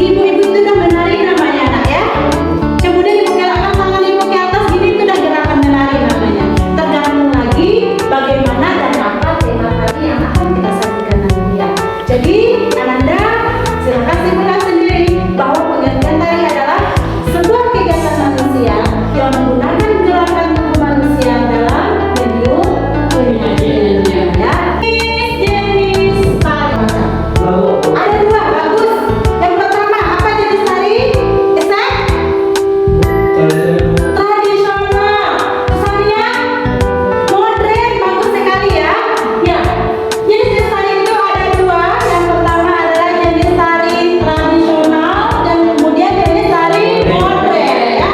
Ibu-ibu itu udah menari namanya anak ya. Kemudian ibu gelakkan tangan ibu ke atas, ini itu udah gerakan menari namanya. Tergantung lagi bagaimana dan apa tema tadi yang akan kita sajikan nanti ya. Jadi Ananda silakan simpulkan sendiri bahwa penggantian tari adalah sebuah kegiatan manusia yang menggunakan gerakan tubuh manusia dalam medium penyajian ya. Jenis tari ada dua, bagus. Yang pertama apa jenis tari? Isan? Tradisional. Kesannya modern, bagus sekali ya. Ya, jenis tari itu ada dua. Yang pertama adalah jenis tari tradisional dan kemudian jenis tari modern ya.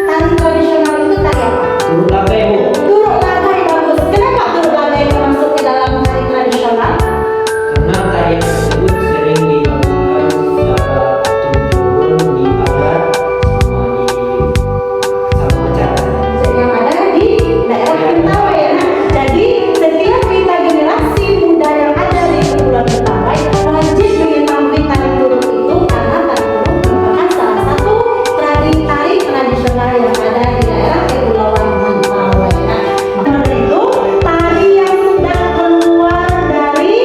Tari tradisional itu tari apa? Turut laga ibu. Turut lagai, bagus. Kenapa turut lagai masuk ke dalam tari tradisional? Karena tarian tersebut sering dilakukan secara turun-temurun di adat sama acara. Yang ada di daerah Mentawai ya. Jadi setiap kita generasi muda yang ada di Kepulauan Mentawai wajib mengetahui tari turut itu karena tari turut merupakan salah satu tari tradisional yang ada di daerah Kepulauan Mentawai. Nah, itu tari yang sudah keluar dari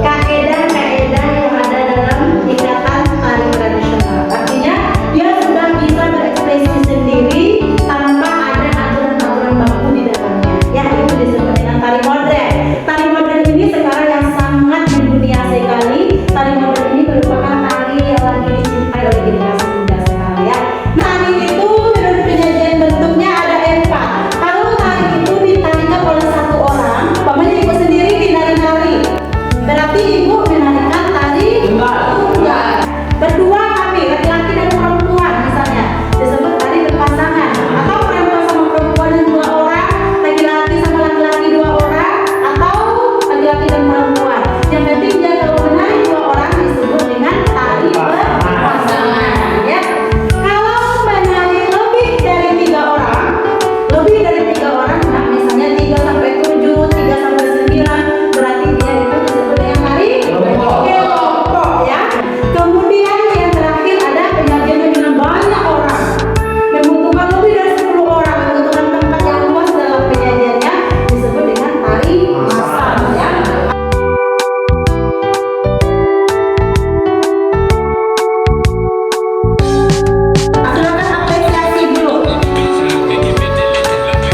kaedah-kaedah yang ada dalam ikatan tari tradisional. Artinya dia sudah bisa berekspresi sendiri tanpa ada aturan-aturan baku di dalamnya. Ya, itu disebut dengan tari modern. Tari modern ini sekarang yang sangat mendunia sekali. Tari modern ini merupakan tari yang lagi dicintai oleh generasi muda sekarang ya. Tari itu menurut penyajian bentuknya ada 4. Kalau tari itu ditarikan oleh satu orang, umpamanya ibu sendiri dinari-nari, berarti ibu menarikan tari tunggal. Berdua kami, laki-laki dan perempuan misalnya, disebut tari berpasangan. Atau perempuan sama perempuan dan 2 orang, laki-laki sama laki-laki 2 orang, atau laki-laki dan perempuan. Yang penting dia kalau menari 2 orang disebut dengan tari berpasangan ya. Kalau menari lebih dari 3 orang, nah misalnya 3 sampai 7, 3 sampai 9, berarti dia itu disebut dengan tari kelompok ya. Kemudian yang terakhir ada penyajian dengan banyak orang, membutuhkan lebih dari 10 orang, membutuhkan tempat yang luas dalam penyajiannya, disebut dengan tari massal ya. Silakan apresiasi dulu.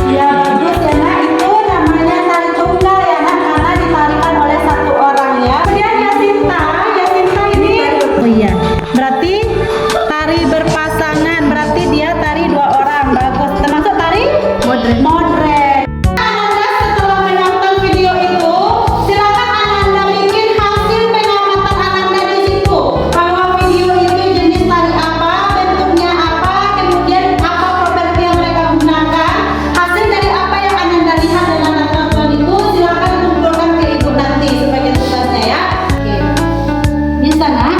Ya bagus ya nak, itu namanya tari tunggal ya nak, karena ditarikan oleh satu orang ya. Kemudian Yasinta ini oh iya, berarti tari berpasangan, berarti dia tari 2 orang, bagus. Termasuk tari modern. Ananda setelah menonton video itu, silakan Ananda bikin hasil pengamatan Ananda di situ. Bahwa video itu jenis tari apa, bentuknya apa, kemudian apa properti yang mereka gunakan. Hasil dari apa yang Ananda lihat dan Ananda tonton itu, silakan kumpulkan ke ibu nanti sebagai tugasnya ya. Oke. Bisa nak?